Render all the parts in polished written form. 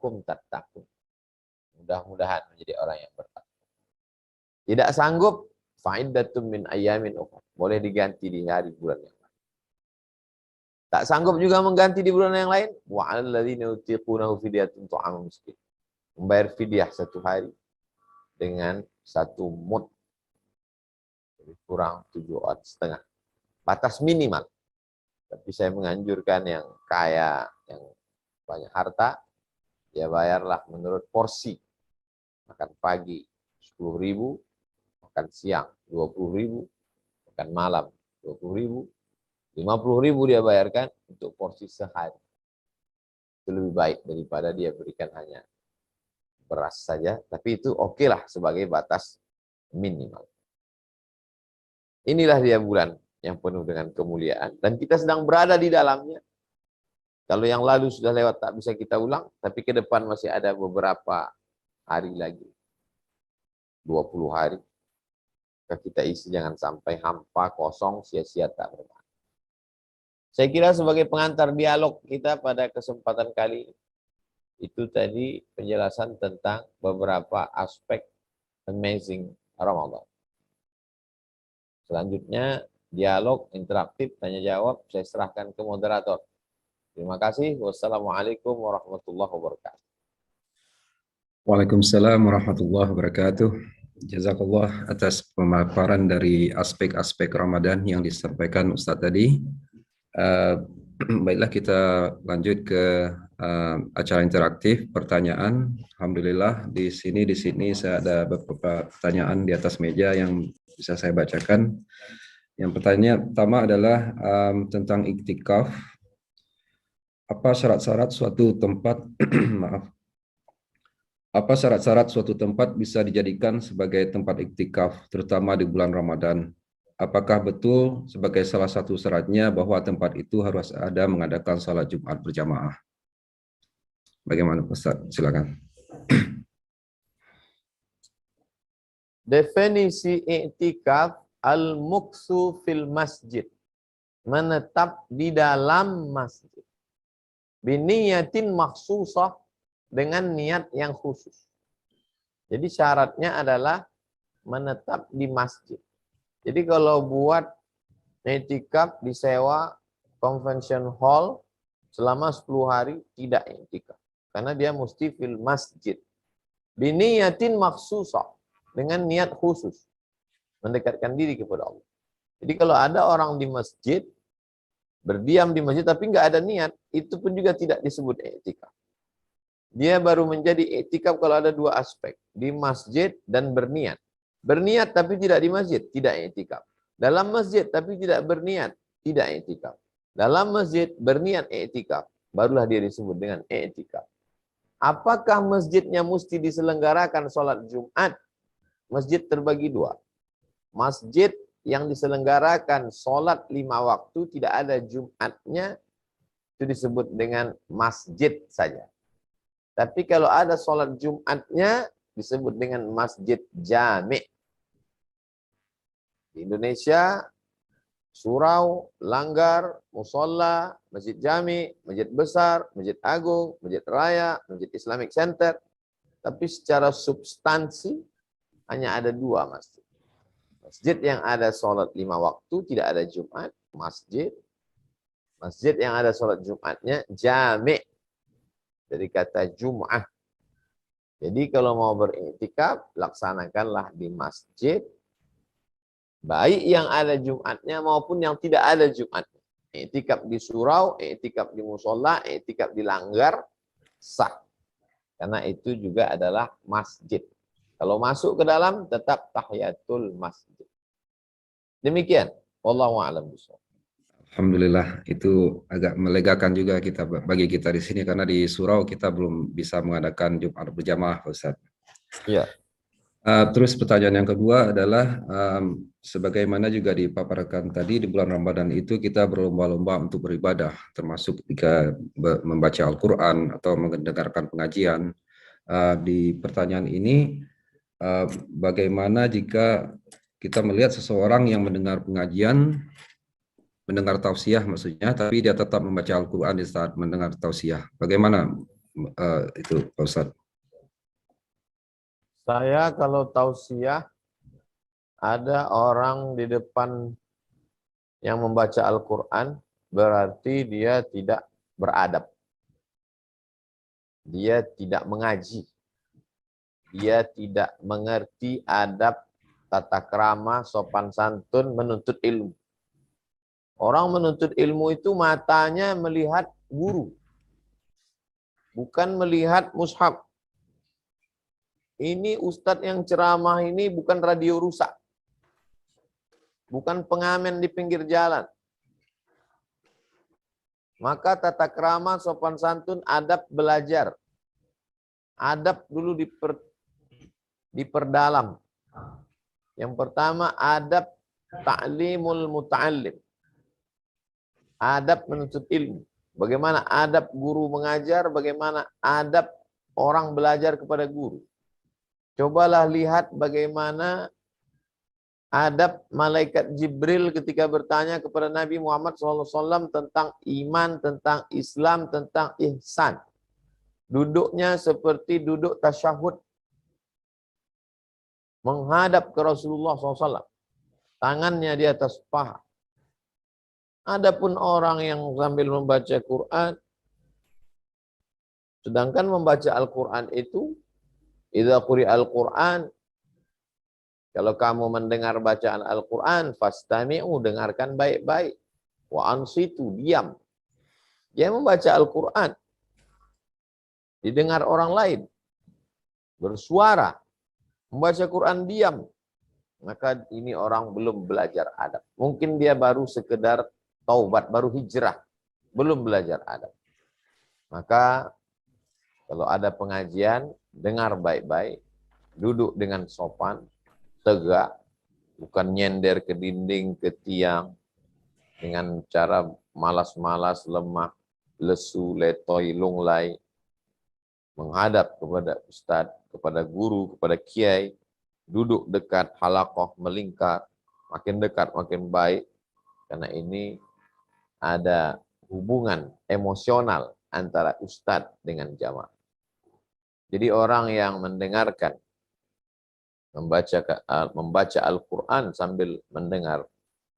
la'allakum tattaqun. Mudah-mudahan menjadi orang yang bertakwa. Tidak sanggup, fa'iddatun min ayyamin ukhra. Boleh diganti di hari bulan yang lain. Tak sanggup juga mengganti di bulan yang lain, wa 'alal ladzina yutiqunahu fidyatun ta'amu miskin. Membayar fidyah 1 hari dengan 1 mud. Jadi kurang 7,5. Batas minimal. Tapi saya menganjurkan yang kaya, yang banyak harta, ya bayarlah menurut porsi. Makan pagi 10.000, makan siang 20.000, makan malam 20.000, 50.000 dia bayarkan untuk porsi sehari. Itu lebih baik daripada dia berikan hanya beras saja, tapi itu oke lah sebagai batas minimal. Inilah dia bulan yang penuh dengan kemuliaan, dan kita sedang berada di dalamnya. Kalau yang lalu sudah lewat tak bisa kita ulang, tapi ke depan masih ada beberapa hari lagi. 20 hari. Kita isi jangan sampai hampa, kosong, sia-sia tak bermakna. Saya kira sebagai pengantar dialog kita pada kesempatan kali ini, itu tadi penjelasan tentang beberapa aspek amazing Ramadan. Selanjutnya dialog interaktif, tanya jawab, saya serahkan ke moderator. Terima kasih. Wassalamualaikum warahmatullahi wabarakatuh. Waalaikumsalam warahmatullahi wabarakatuh. Jazakallah atas pemaparan dari aspek-aspek Ramadan yang disampaikan Ustadz tadi. Baiklah, kita lanjut ke acara interaktif pertanyaan. Alhamdulillah di sini saya ada beberapa pertanyaan di atas meja yang bisa saya bacakan. Yang pertanyaan pertama adalah tentang iktikaf. Apa syarat-syarat suatu tempat Apa syarat-syarat suatu tempat bisa dijadikan sebagai tempat iktikaf, terutama di bulan Ramadan? Apakah betul sebagai salah satu syaratnya bahwa tempat itu harus ada mengadakan salat Jumat berjamaah? Bagaimana Ustaz? Silakan. Definisi iktikaf al-muksu fil masjid. Menetap di dalam masjid. Biniyatin maksusah, dengan niat yang khusus. Jadi syaratnya adalah menetap di masjid. Jadi kalau buat iktikaf disewa convention hall selama 10 hari tidak iktikaf. Karena dia mesti fil masjid. Biniyatin maksusah, dengan niat khusus. Mendekatkan diri kepada Allah. Jadi kalau ada orang di masjid, berdiam di masjid tapi nggak ada niat, itu pun juga tidak disebut iktikaf. Dia baru menjadi iktikaf kalau ada 2 aspek, di masjid dan berniat. Berniat tapi tidak di masjid, tidak iktikaf. Dalam masjid tapi tidak berniat, tidak iktikaf. Dalam masjid berniat iktikaf, barulah dia disebut dengan iktikaf. Apakah masjidnya mesti diselenggarakan sholat Jumat? Masjid terbagi 2. Masjid yang diselenggarakan sholat 5 waktu tidak ada Jumatnya, itu disebut dengan masjid saja. Tapi kalau ada sholat Jumatnya, disebut dengan masjid jami'. Di Indonesia, surau, langgar, musola, masjid jami', masjid besar, masjid agung, masjid raya, masjid Islamic Center. Tapi secara substansi, hanya ada 2 masjid. Masjid yang ada sholat 5 waktu, tidak ada Jumat, masjid. Masjid yang ada sholat Jumatnya, jami'. Dari kata Jum'ah. Jadi kalau mau beriktikaf, laksanakanlah di masjid. Baik yang ada Jumatnya maupun yang tidak ada Jumatnya. Iktikaf di surau, iktikaf di musola, iktikaf di langgar, sah. Karena itu juga adalah masjid. Kalau masuk ke dalam, tetap tahiyatul masjid. Demikian. Wallahu a'lam bishawab. Alhamdulillah, itu agak melegakan juga bagi kita di sini karena di surau kita belum bisa mengadakan Jumat berjamaah, Ustaz. Iya. Terus pertanyaan yang kedua adalah sebagaimana juga dipaparkan tadi, di bulan Ramadan itu kita berlomba-lomba untuk beribadah, termasuk ketika membaca Al-Quran atau mendengarkan pengajian. Di pertanyaan ini, bagaimana jika kita melihat seseorang yang mendengar pengajian, mendengar tausiah maksudnya, tapi dia tetap membaca Al-Quran di saat mendengar tausiah. Bagaimana itu Pak Ustadz. Saya kalau tausiah, ada orang di depan yang membaca Al-Quran, berarti dia tidak beradab. Dia tidak mengaji. Dia tidak mengerti adab, tata krama, sopan santun, menuntut ilmu. Orang menuntut ilmu itu matanya melihat guru, bukan melihat mushaf. Ini ustadz yang ceramah ini bukan radio rusak, bukan pengamen di pinggir jalan. Maka tata krama, sopan santun, adab belajar. Adab dulu diperdalam. Yang pertama adab ta'limul muta'allim. Adab menuntut ilmu. Bagaimana adab guru mengajar, bagaimana adab orang belajar kepada guru. Cobalah lihat bagaimana adab malaikat Jibril ketika bertanya kepada Nabi Muhammad SAW tentang iman, tentang Islam, tentang ihsan. Duduknya seperti duduk tasyahud. Menghadap ke Rasulullah SAW. Tangannya di atas paha. Adapun orang yang sambil membaca Quran, sedangkan membaca Al-Quran itu, idza quri'al Quran, kalau kamu mendengar bacaan Al-Quran, fastami'u, dengarkan baik-baik. Wa ansitu, diam. Dia membaca Al-Quran. Didengar orang lain. Bersuara. Membaca Quran diam. Maka ini orang belum belajar adab. Mungkin dia baru sekedar taubat, baru hijrah. Belum belajar adab. Maka kalau ada pengajian, dengar baik-baik. Duduk dengan sopan, tegak. Bukan nyender ke dinding, ke tiang. Dengan cara malas-malas, lemah, lesu, letoy, lunglai. Menghadap kepada ustadz, kepada guru, kepada kiai, duduk dekat, halaqah, melingkar, makin dekat, makin baik, karena ini ada hubungan emosional antara ustadz dengan jamaah. Jadi orang yang mendengarkan, membaca Al-Quran sambil mendengar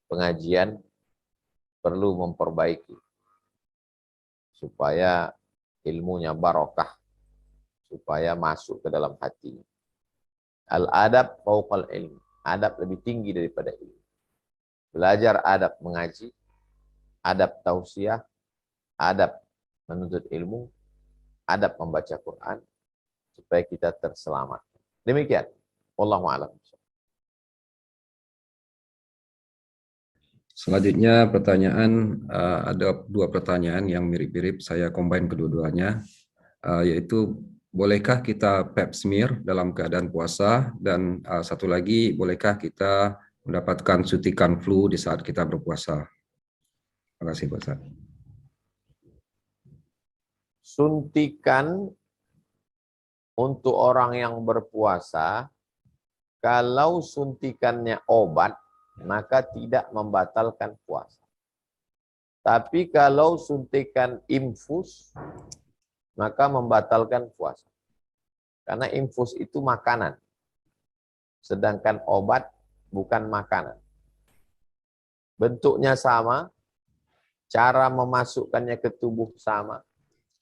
pengajian, perlu memperbaiki, supaya ilmunya barokah, supaya masuk ke dalam hati. Al-adab fauqal ilm. Adab lebih tinggi daripada ilmu. Belajar adab mengaji, adab tausiah, adab menuntut ilmu, adab membaca Quran, supaya kita terselamat. Demikian. Wallahu a'lam. Selanjutnya pertanyaan, ada dua pertanyaan yang mirip-mirip, saya combine kedua-duanya, yaitu bolehkah kita pap smear dalam keadaan puasa, dan satu lagi, bolehkah kita mendapatkan suntikan flu di saat kita berpuasa? Terima kasih Pak Ustaz. Suntikan untuk orang yang berpuasa, kalau suntikannya obat, maka tidak membatalkan puasa. Tapi kalau suntikan infus, maka membatalkan puasa. Karena infus itu makanan. Sedangkan obat bukan makanan. Bentuknya sama, cara memasukkannya ke tubuh sama,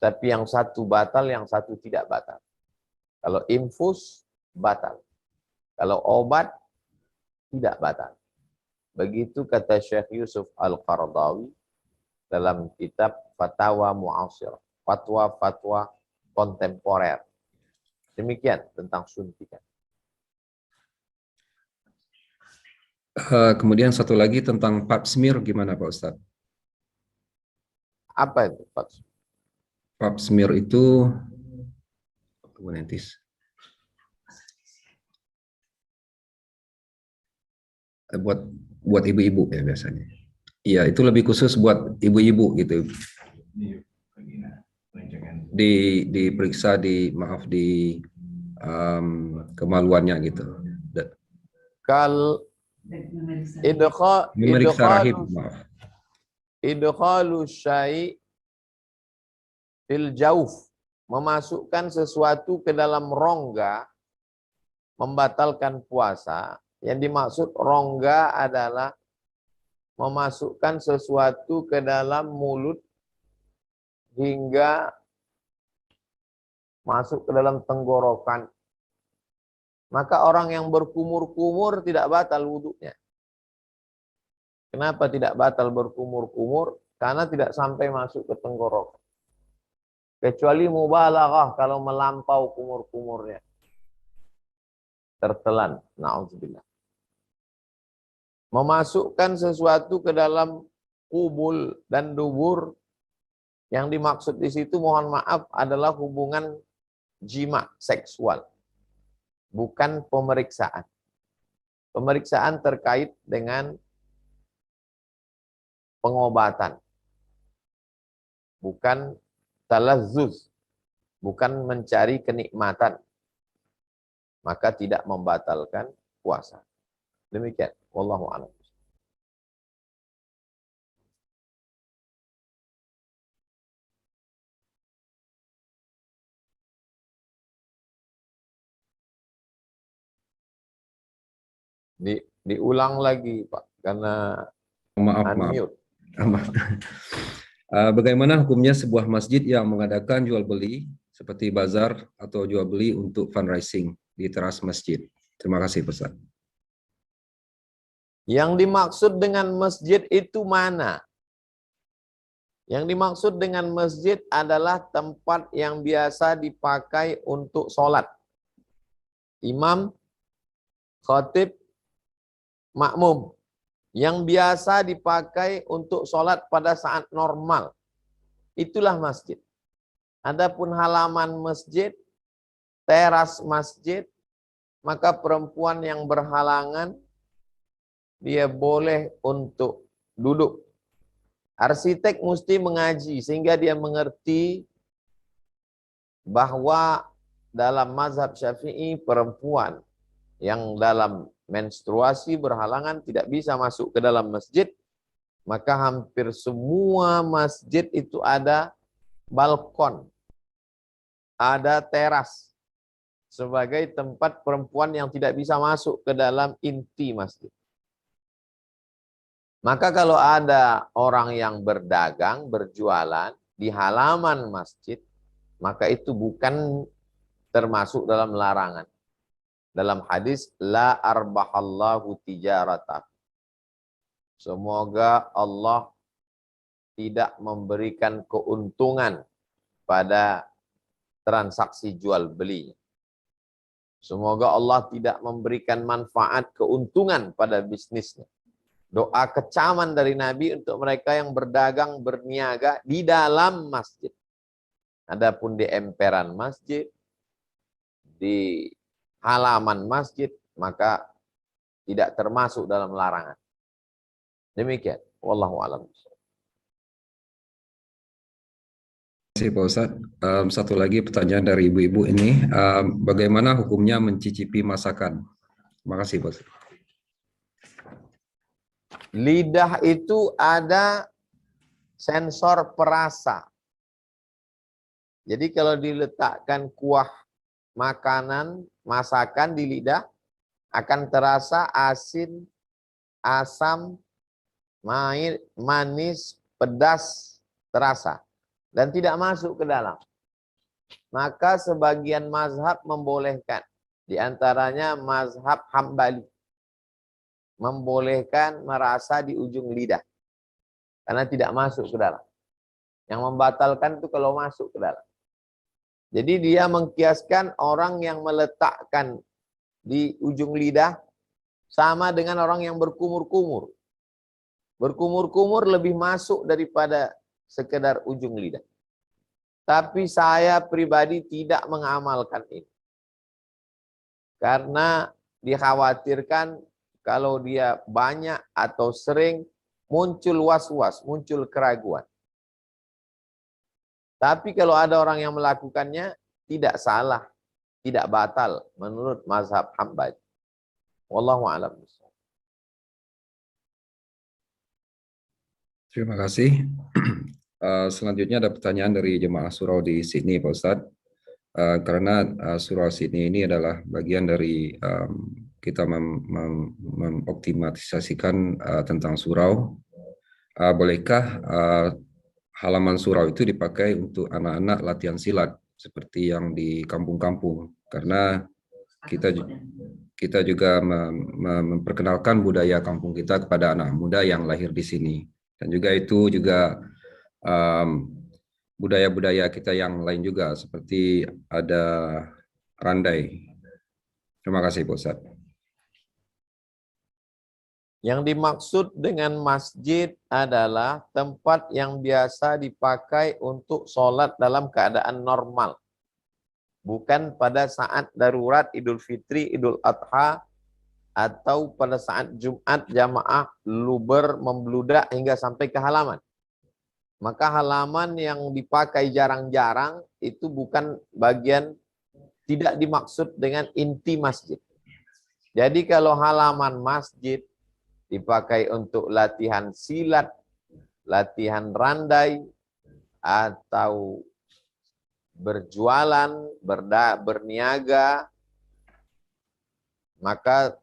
tapi yang satu batal, yang satu tidak batal. Kalau infus, batal. Kalau obat, tidak batal. Begitu kata Syekh Yusuf Al-Qaradawi dalam kitab Fatwa Mu'asir. Fatwa-fatwa kontemporer. Demikian tentang suntikan. Kemudian satu lagi tentang pap smear, gimana Pak Ustadz? Apa itu pap smear? Pap smear itu buat ibu-ibu ya biasanya. Iya, itu lebih khusus buat ibu-ibu gitu. Diperiksa di kemaluannya gitu. Memeriksa rahim, maaf. Idkhalu syai' fil jauf memasukkan sesuatu ke dalam rongga membatalkan puasa. Yang dimaksud rongga adalah memasukkan sesuatu ke dalam mulut hingga masuk ke dalam tenggorokan. Maka orang yang berkumur-kumur tidak batal wudhunya. Kenapa tidak batal berkumur-kumur? Karena tidak sampai masuk ke tenggorokan. Kecuali mubalaghah kalau melampau kumur-kumurnya. Tertelan. Na'udzubillah. Memasukkan sesuatu ke dalam kubul dan dubur. Yang dimaksud di situ mohon maaf adalah hubungan jima seksual. Bukan pemeriksaan. Pemeriksaan terkait dengan pengobatan. Bukan talazzuz, bukan mencari kenikmatan, maka tidak membatalkan puasa. Demikian, wallahu a'lam. Diulang lagi, Pak, karena Maaf. unmute. Bagaimana hukumnya sebuah masjid yang mengadakan jual beli seperti bazar atau jual beli untuk fundraising di teras masjid? Terima kasih, Ustaz. Yang dimaksud dengan masjid itu mana? Yang dimaksud dengan masjid adalah tempat yang biasa dipakai untuk sholat. Imam, khatib, makmum. Yang biasa dipakai untuk sholat pada saat normal. Itulah masjid. Adapun halaman masjid, teras masjid, maka perempuan yang berhalangan, dia boleh untuk duduk. Arsitek mesti mengaji, sehingga dia mengerti bahwa dalam mazhab Syafi'i, perempuan yang dalam menstruasi berhalangan tidak bisa masuk ke dalam masjid, maka hampir semua masjid itu ada balkon, ada teras, sebagai tempat perempuan yang tidak bisa masuk ke dalam inti masjid. Maka kalau ada orang yang berdagang, berjualan di halaman masjid, maka itu bukan termasuk dalam larangan. Dalam hadis, la arbahallahu tijarata. Semoga Allah tidak memberikan keuntungan pada transaksi jual beli. Semoga Allah tidak memberikan manfaat keuntungan pada bisnisnya. Doa kecaman dari Nabi untuk mereka yang berdagang, berniaga di dalam masjid. Adapun di emperan masjid, di halaman masjid, maka tidak termasuk dalam larangan. Demikian. Wallahu a'lam. Terima kasih, Pak Ustadz. Satu lagi pertanyaan dari ibu-ibu ini. Bagaimana hukumnya mencicipi masakan? Terima kasih, Pak Ustadz. Lidah itu ada sensor perasa. Jadi kalau diletakkan kuah makanan, masakan di lidah, akan terasa asin, asam, manis, pedas, terasa. Dan tidak masuk ke dalam. Maka sebagian mazhab membolehkan. Di antaranya mazhab Hambali. Membolehkan merasa di ujung lidah. Karena tidak masuk ke dalam. Yang membatalkan itu kalau masuk ke dalam. Jadi dia mengkiaskan orang yang meletakkan di ujung lidah sama dengan orang yang berkumur-kumur. Berkumur-kumur lebih masuk daripada sekedar ujung lidah. Tapi saya pribadi tidak mengamalkan ini. Karena dikhawatirkan kalau dia banyak atau sering muncul was-was, muncul keraguan. Tapi kalau ada orang yang melakukannya, tidak salah, tidak batal menurut mazhab Hambali. Wallahu a'lam. Terima kasih. Selanjutnya ada pertanyaan dari jemaah surau di Sydney, Pak Ustadz. karena surau sini ini adalah bagian dari kita mengoptimalisasikan tentang surau. Bolehkah halaman surau itu dipakai untuk anak-anak latihan silat seperti yang di kampung-kampung? Karena kita juga memperkenalkan budaya kampung kita kepada anak muda yang lahir di sini, dan juga itu juga budaya-budaya kita yang lain juga seperti ada randai. Terima kasih Pak Ustadz. Yang dimaksud dengan masjid adalah tempat yang biasa dipakai untuk sholat dalam keadaan normal. Bukan pada saat darurat Idul Fitri, Idul Adha, atau pada saat Jumat jamaah luber membludak hingga sampai ke halaman. Maka halaman yang dipakai jarang-jarang itu bukan bagian, tidak dimaksud dengan inti masjid. Jadi kalau halaman masjid dipakai untuk latihan silat, latihan randai, atau berjualan, berniaga, maka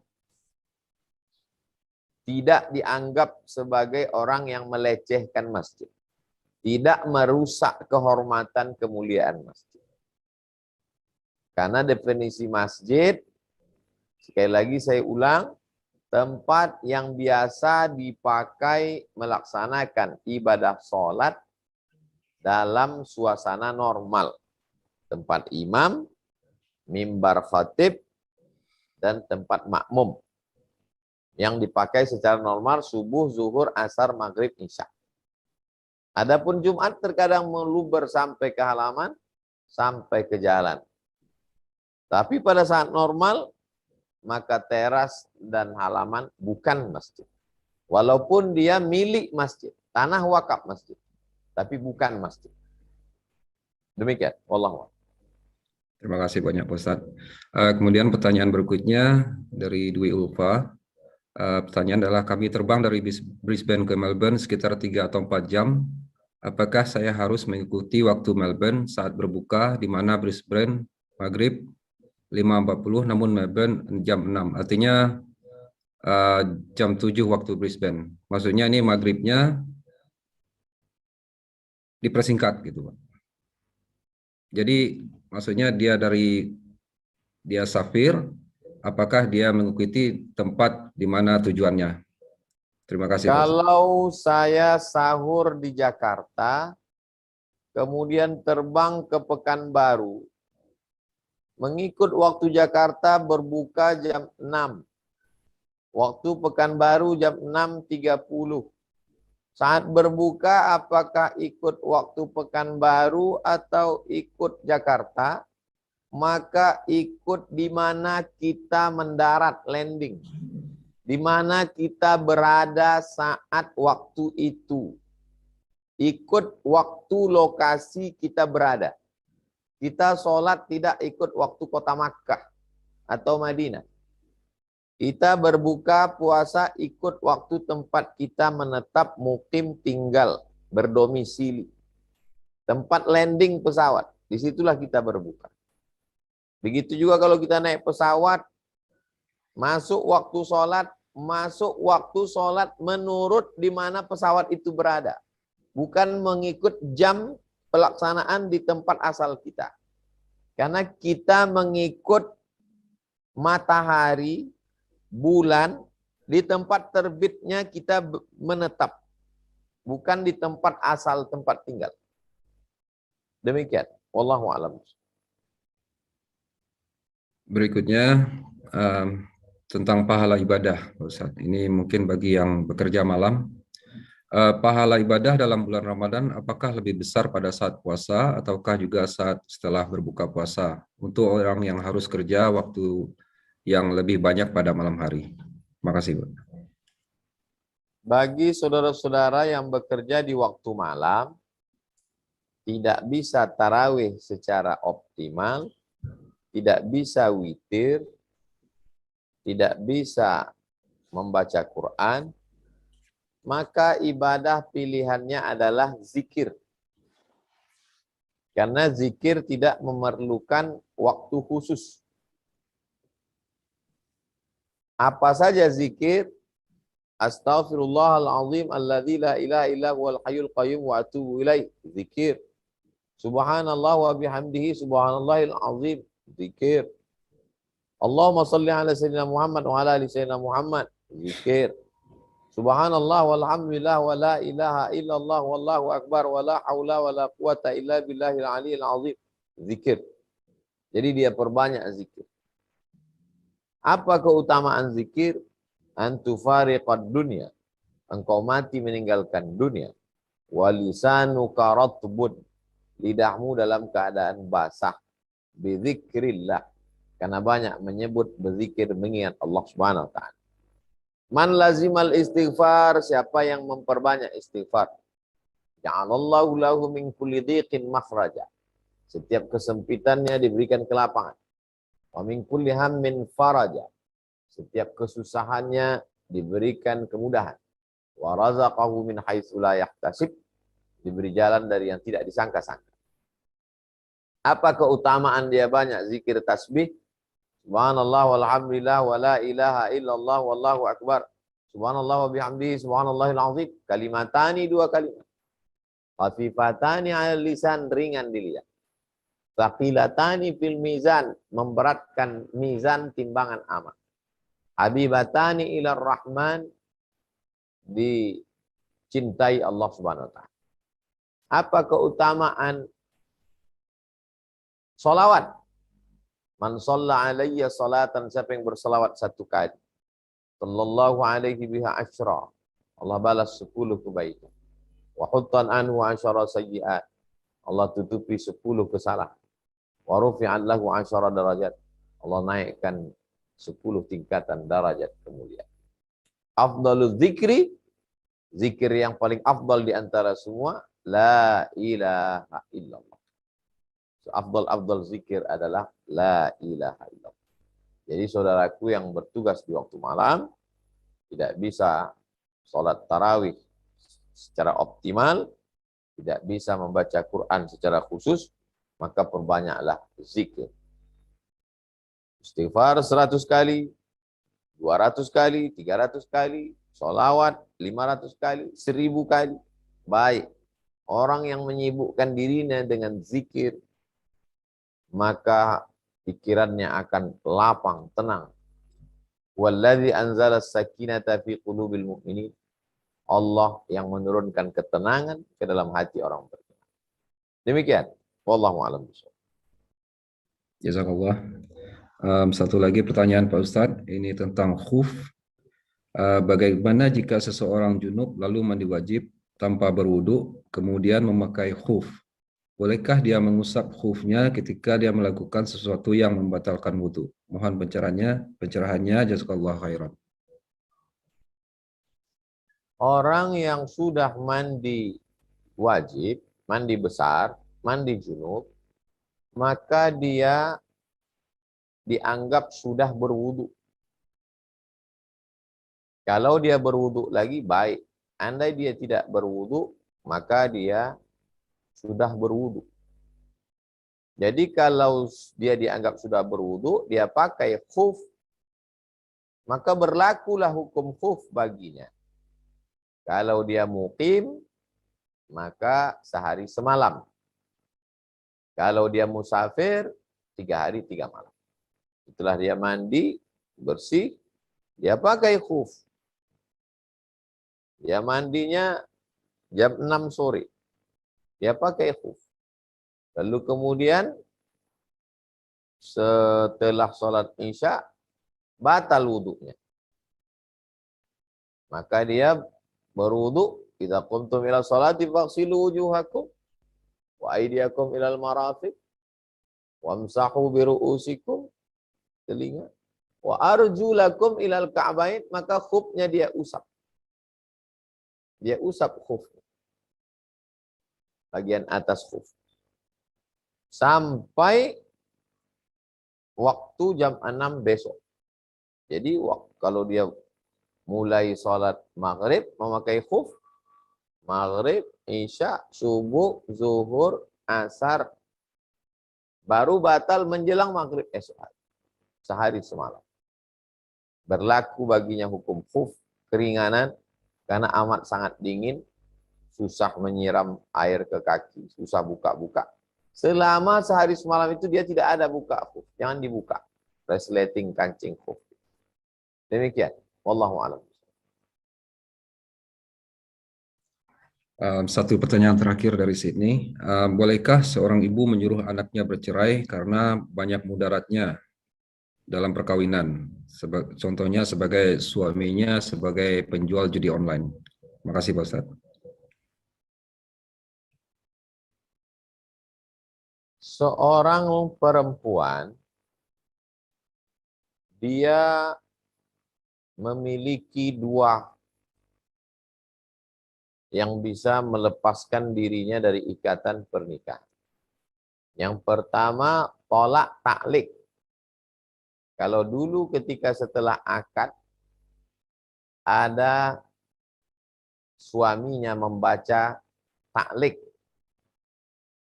tidak dianggap sebagai orang yang melecehkan masjid. Tidak merusak kehormatan kemuliaan masjid. Karena definisi masjid, sekali lagi saya ulang, tempat yang biasa dipakai melaksanakan ibadah sholat dalam suasana normal. Tempat imam, mimbar khatib, dan tempat makmum. Yang dipakai secara normal subuh, zuhur, asar, maghrib, isya. Adapun Jumat terkadang meluber sampai ke halaman, sampai ke jalan. Tapi pada saat normal, maka teras dan halaman bukan masjid. Walaupun dia milik masjid, tanah wakaf masjid, tapi bukan masjid. Demikian, wallahu a'lam. Terima kasih banyak Pak Ustadz. Kemudian pertanyaan berikutnya dari Dwi Ulfa. Pertanyaan adalah, kami terbang dari Brisbane ke Melbourne sekitar 3 atau 4 jam. Apakah saya harus mengikuti waktu Melbourne saat berbuka, di mana Brisbane maghrib 5.40, namun Melbourne jam 6. Artinya jam 7 waktu Brisbane. Maksudnya ini maghribnya dipersingkat gitu Pak. Jadi maksudnya dia safir, apakah dia mengikuti tempat di mana tujuannya? Terima kasih. Kalau saya sahur di Jakarta, kemudian terbang ke Pekanbaru, mengikut waktu Jakarta berbuka jam 6. Waktu Pekanbaru jam 6.30. Saat berbuka apakah ikut waktu Pekanbaru atau ikut Jakarta? Maka ikut di mana kita mendarat, landing. Di mana kita berada saat waktu itu. Ikut waktu lokasi kita berada. Kita sholat tidak ikut waktu kota Makkah atau Madinah. Kita berbuka puasa ikut waktu tempat kita menetap, mukim, tinggal, berdomisili. Tempat landing pesawat, disitulah kita berbuka. Begitu juga kalau kita naik pesawat, masuk waktu sholat menurut di mana pesawat itu berada. Bukan mengikut jam pelaksanaan di tempat asal kita. Karena kita mengikut matahari, bulan, di tempat terbitnya kita menetap. Bukan di tempat asal tempat tinggal. Demikian. Wallahu a'lam. Berikutnya tentang pahala ibadah, Ustaz. Ini mungkin bagi yang bekerja malam. Pahala ibadah dalam bulan Ramadan apakah lebih besar pada saat puasa ataukah juga saat setelah berbuka puasa untuk orang yang harus kerja waktu yang lebih banyak pada malam hari? Terima kasih, Pak. Bagi saudara-saudara yang bekerja di waktu malam, tidak bisa tarawih secara optimal, tidak bisa witir, tidak bisa membaca Quran, maka ibadah pilihannya adalah zikir. Karena zikir tidak memerlukan waktu khusus. Apa saja zikir? Astaghfirullahaladzim alladzi la ilaha illa huwal hayyul qayyum wa atubu ilaih. Zikir. Subhanallah wa bihamdihi subhanallahil azim. Zikir. Allahumma salli ala sayyidina Muhammad wa ala ali sayyidina Muhammad. Zikir. Subhanallah walhamdulillah wa la ilaha illallah wallahu akbar wa la haula wa la quwata illa billahil aliyil azim. Zikir. Jadi dia perbanyak zikir. Apa keutamaan zikir? Antufariqad dunya. Engkau mati meninggalkan dunia. Walisanuka ratbun. Lidahmu dalam keadaan basah. Bizikrillah. Karena banyak menyebut berzikir mengingat Allah Subhanahu wa taala. Man lazimal istighfar, siapa yang memperbanyak istighfar. Ja'alallahu lahu min kulli dhiqin makhraja. Setiap kesempitannya diberikan kelapangan. Wa min kulli hammin faraja. Setiap kesusahannya diberikan kemudahan. Wa razaqahu min haitsu la yahtasib. Diberi jalan dari yang tidak disangka-sangka. Apa keutamaan dia banyak zikir tasbih? Subhanallah walhamdulillah wa la ilaha illallah wallahu akbar. Subhanallah wa bihamdihi subhanallahil azim. Kalimatani, dua kalimat. Khafifatani 'alal lisan, ringan di lisan. Thaqilatani fil mizan, memberatkan mizan timbangan amal. Habibatani ilar rahman, dicintai Allah Subhanahu wa taala. Apa keutamaan salawat? Man shalla alayya salatan, siapa yang bersalawat satu kali. Sallallahu alaihi biha asyra. Allah balas 10 kebaikan. Wa huttan anhu asyara sayyi'at. Allah tutupi 10 kesalahan. Wa rufi'an lahu asyara darajat. Allah naikkan 10 tingkatan darajat kemuliaan. Afdalul zikri, zikir yang paling afdal di antara semua, la ilaha illallah. Afdal zikir adalah la ilaha illallah. Jadi saudaraku yang bertugas di waktu malam tidak bisa sholat tarawih secara optimal, tidak bisa membaca Quran secara khusus, maka perbanyaklah zikir. Istighfar 100 kali, 200 kali, 300 kali, sholawat 500 kali, 1000 kali. Baik, orang yang menyibukkan dirinya dengan zikir, maka pikirannya akan lapang, tenang. Walladzi anzala as-sakinata fi qulubil mu'minin. Allah yang menurunkan ketenangan ke dalam hati orang beriman. Demikian. Wallahu a'lam bishawab. Jazakallah. Satu lagi pertanyaan Pak Ustadz, ini tentang khuf. Bagaimana jika seseorang junub lalu mandi wajib tanpa berwudu, kemudian memakai khuf? Bolehkah dia mengusap khufnya ketika dia melakukan sesuatu yang membatalkan wudu? Mohon pencerahannya, jazakallahu khairan. Orang yang sudah mandi wajib, mandi besar, mandi junub, maka dia dianggap sudah berwudu. Kalau dia berwudu lagi, baik. Andai dia tidak berwudu, maka dia sudah berwudu. Jadi kalau dia dianggap sudah berwudu, dia pakai khuf, maka berlakulah hukum khuf baginya. Kalau dia muqim, maka sehari semalam. Kalau dia musafir, 3 hari 3 malam. Setelah dia mandi, bersih, dia pakai khuf. Dia mandinya jam 6 sore. Dia pakai khuf. Lalu kemudian setelah sholat isya, batal wudunya. Maka dia berwudu, idza qumtum ila sholati faghsilu wujuhakum wa aydiyakum ilal marafiq wamsahu bi ru'usikum, telinga, wa arjulakum ilal ka'bain, maka khufnya dia usap. Dia usap khufnya. Bagian atas khuf. Sampai waktu jam 6 besok. Jadi kalau dia mulai sholat maghrib memakai khuf, maghrib, isya, subuh, zuhur, asar, baru batal menjelang maghrib esok hari. Sehari semalam. Berlaku baginya hukum khuf, keringanan, karena amat sangat dingin, susah menyiram air ke kaki, susah buka-buka. Selama sehari semalam itu dia tidak ada buka khuf, jangan dibuka. Resleting kancing khuf. Demikian. Wallahu a'lam. Satu pertanyaan terakhir dari sini. Bolehkah seorang ibu menyuruh anaknya bercerai karena banyak mudaratnya dalam perkawinan? Contohnya sebagai suaminya sebagai penjual judi online. Terima kasih Pak Ustadz. Seorang perempuan, dia memiliki dua yang bisa melepaskan dirinya dari ikatan pernikahan. Yang pertama, tolak taklik. Kalau dulu ketika setelah akad, ada suaminya membaca taklik.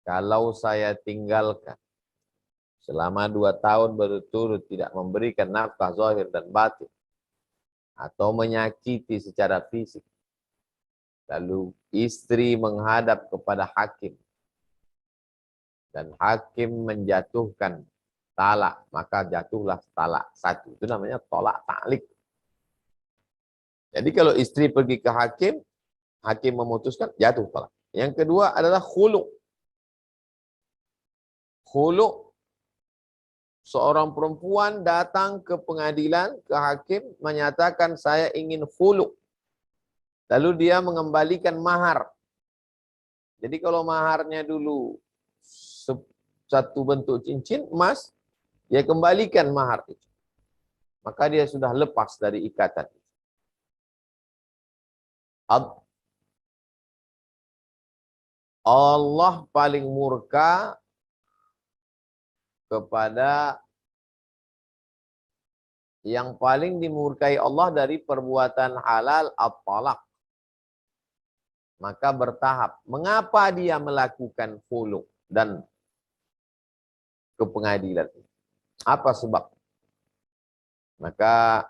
Kalau saya tinggalkan selama 2 tahun berturut-turut tidak memberikan nafkah zahir dan batin, atau menyakiti secara fisik, lalu istri menghadap kepada hakim, dan hakim menjatuhkan talak, maka jatuhlah talak 1. Itu namanya tolak taklik. Jadi kalau istri pergi ke hakim, hakim memutuskan, jatuh talak. Yang kedua adalah khulu. Khulu, seorang perempuan datang ke pengadilan, ke hakim, menyatakan saya ingin khulu. Lalu dia mengembalikan mahar. Jadi kalau maharnya dulu satu bentuk cincin emas, dia kembalikan mahar itu. Maka dia sudah lepas dari ikatan. Allah paling murka kepada yang paling dimurkai Allah dari perbuatan halal at-talaq. Maka bertahap. Mengapa dia melakukan khulu dan ke pengadilan? Apa sebab? Maka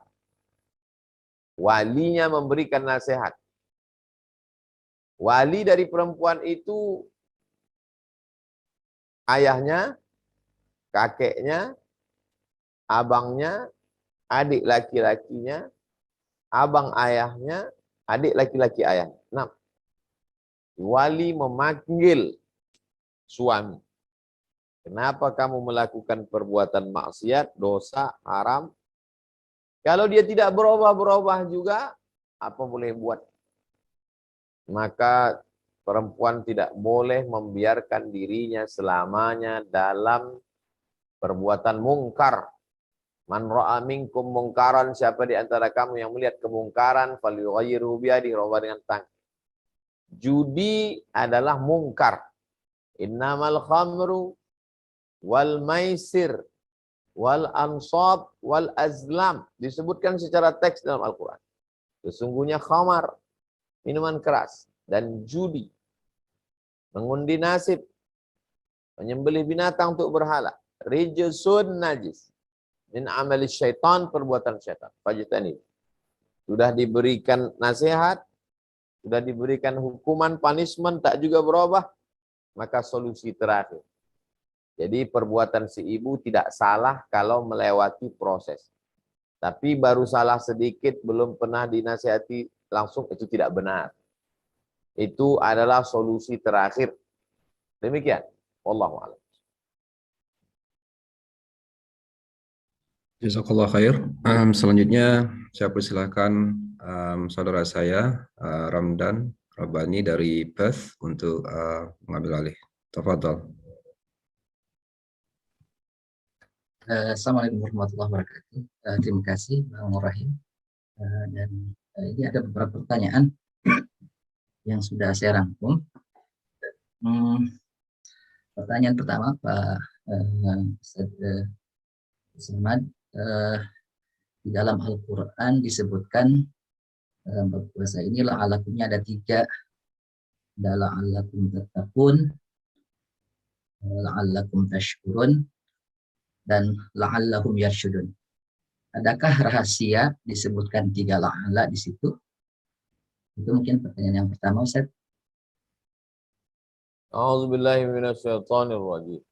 walinya memberikan nasihat. Wali dari perempuan itu ayahnya, kakeknya, abangnya, adik laki-lakinya, abang ayahnya, adik laki-laki ayahnya. 6. Wali memanggil suami. Kenapa kamu melakukan perbuatan maksiat, dosa, haram? Kalau dia tidak berubah-berubah juga, apa boleh buat? Maka perempuan tidak boleh membiarkan dirinya selamanya dalam perbuatan mungkar. Man ra'a minkum mungkaran, siapa di antara kamu yang melihat kemungkaran, falyughayyirhu biyadihi, rubah dengan tangan. Judi adalah mungkar. Innamal khamru wal maisir wal ansab wal azlam, disebutkan secara teks dalam Al-Quran. Sesungguhnya khamar, minuman keras, dan judi, mengundi nasib, menyembelih binatang untuk berhala, rijsun najis, min amali syaitan, perbuatan syaitan. Fajtani. Sudah diberikan nasihat, sudah diberikan hukuman, punishment, tak juga berubah, maka solusi terakhir. Jadi perbuatan si ibu tidak salah kalau melewati proses. Tapi baru salah sedikit, belum pernah dinasihati langsung, itu tidak benar. Itu adalah solusi terakhir. Demikian. Wallahu a'lam. Jazakallah khair. Selanjutnya saya persilahkan saudara saya Ramdan Rabbani dari Perth untuk mengambil alih. Tafadhal. Assalamualaikum warahmatullahi wabarakatuh. Terima kasih Bang Rahim. Dan ini ada beberapa pertanyaan yang sudah saya rangkum. Pertanyaan pertama Pak Ustaz Samad, di dalam Al-Quran disebutkan berpuasa ini la'alakumnya ada 3. La'alakum tattaqun, la'allakum tashkurun, dan la'allahum yarsyudun. Adakah rahasia disebutkan 3 la'alla di situ? Itu mungkin pertanyaan yang pertama, Ustaz. A'udzubillahi minasyaitonirrajim.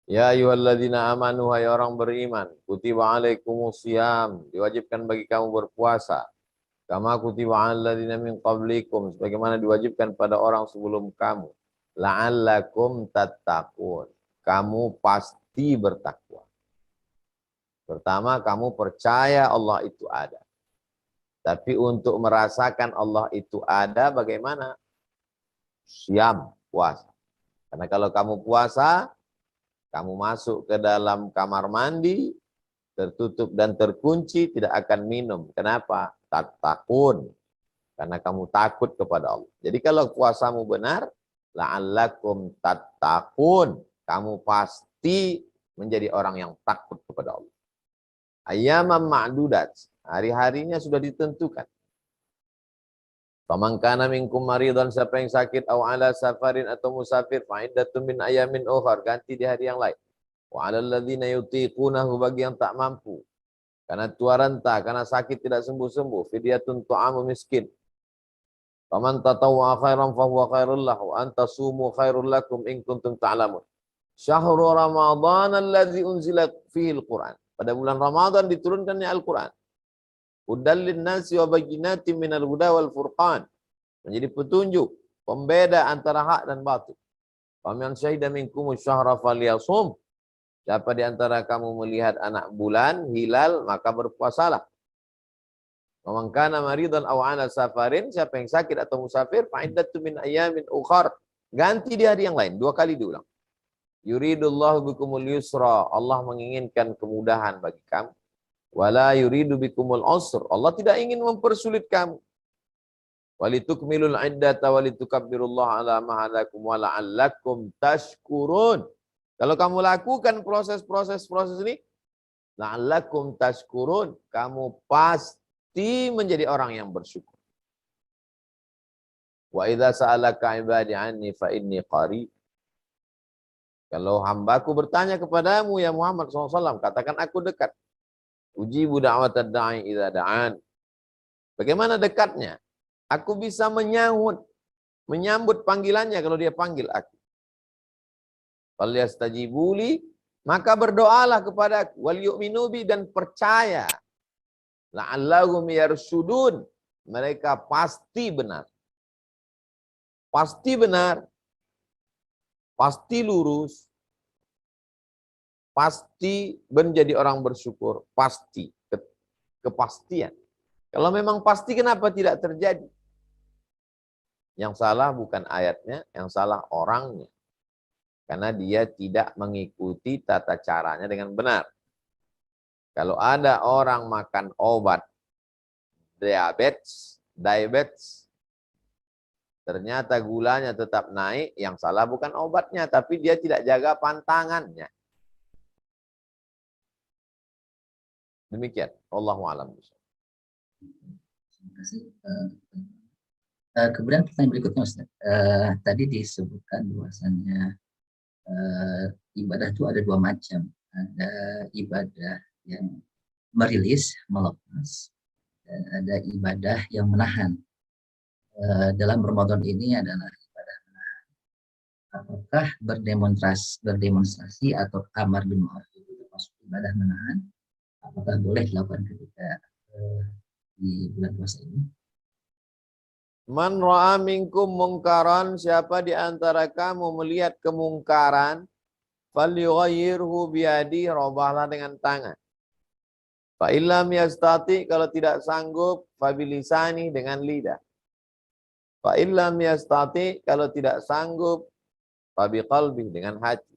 Ya ayyuhalladzina amanu, hai orang beriman, kutiba alaikumusiyam, diwajibkan bagi kamu berpuasa. Kama kutiba alal ladzina min qablikum, sebagaimana diwajibkan pada orang sebelum kamu. La'allakum tattaqun, kamu pasti bertakwa. Pertama, kamu percaya Allah itu ada. Tapi untuk merasakan Allah itu ada, bagaimana? Siam, puasa. Karena kalau kamu puasa, kamu masuk ke dalam kamar mandi, tertutup dan terkunci, tidak akan minum. Kenapa? Takun. Karena kamu takut kepada Allah. Jadi kalau puasamu benar, la'allakum tattaqun, kamu pasti menjadi orang yang takut kepada Allah. Ayyamam ma'dudat, hari-harinya sudah ditentukan. Faman kana minkum maridan, siapa yang sakit, aw ala safarin, atau musafir, fa'iddatun min ayamin ukhar, ganti di hari yang lain. Wa 'alal ladzina yutiqunahu, bagi yang tak mampu, karena tua renta, karena sakit tidak sembuh-sembuh, fidyatun ta'amu miskin. Faman tatawwa'a khairan fahuwa khairul lahu, an tasumu khairul lakum in kuntum ta'lamun. Syahrul Ramadan alladzi unzila fihil Qur'an. Pada bulan Ramadan diturunkannya Al-Qur'an. Hudal linnasi wa bayyinatin minal huda wal furqan. Menjadi petunjuk, pembeda antara hak dan batil. Faman syahida minkum syahra falyasum. Siapa di antara kamu melihat anak bulan, hilal, maka berpuasalah. Waman kana maridan aw ala safarin, siapa yang sakit atau musafir, fa'iddatun min ayamin ukhar. Ganti di hari yang lain, 2 kali diulang. Yuridullahu bikumul yusra, Allah menginginkan kemudahan bagi kamu. Wala yuridu bikumul usr, Allah tidak ingin mempersulit kamu. Walitukmilul iddata walitukabbirullaha ala ma hadakum wa la'allakum tashkurun. Kalau kamu lakukan proses ini, la'allakum tashkurun, kamu pasti menjadi orang yang bersyukur. Wa idza sa'alaka ibadi anni fa inni qarib. Kalau hambaku bertanya kepadamu ya Muhammad SAW, katakan aku dekat. Ujibu da'watad da'i idza da'an. Bagaimana dekatnya? Aku bisa menyambut panggilannya kalau dia panggil aku. Falyastajibuli, maka berdoalah kepadaku. Wal yu'minu bi, dan percaya. La'allahum yarsyudun, mereka pasti benar. Pasti benar. Pasti lurus, pasti menjadi orang bersyukur, pasti, kepastian. Kalau memang pasti, kenapa tidak terjadi? Yang salah bukan ayatnya, yang salah orangnya. Karena dia tidak mengikuti tata caranya dengan benar. Kalau ada orang makan obat diabetes, ternyata gulanya tetap naik, yang salah bukan obatnya, tapi dia tidak jaga pantangannya. Demikian. Wallahu a'lam. Terima kasih. Kemudian pertanyaan berikutnya, Ustaz. Tadi disebutkan bahwasannya ibadah itu ada 2 macam. Ada ibadah yang merilis, melepas, dan ada ibadah yang menahan. Dalam Ramadan ini adalah ibadah menahan. Apakah berdemonstrasi atau amar bil ma'ruf itu termasuk ibadah menahan? Apakah boleh dilakukan ketika di bulan puasa ini? Man ra'a minkum mungkaran, siapa di antara kamu melihat kemungkaran, falyughayyirhu biyadi, robahlah dengan tangan. Fa illam yastati, kalau tidak sanggup, fabilisani, dengan lidah. Fa illam yastati, kalau tidak sanggup, fa biqalbi, dengan hati.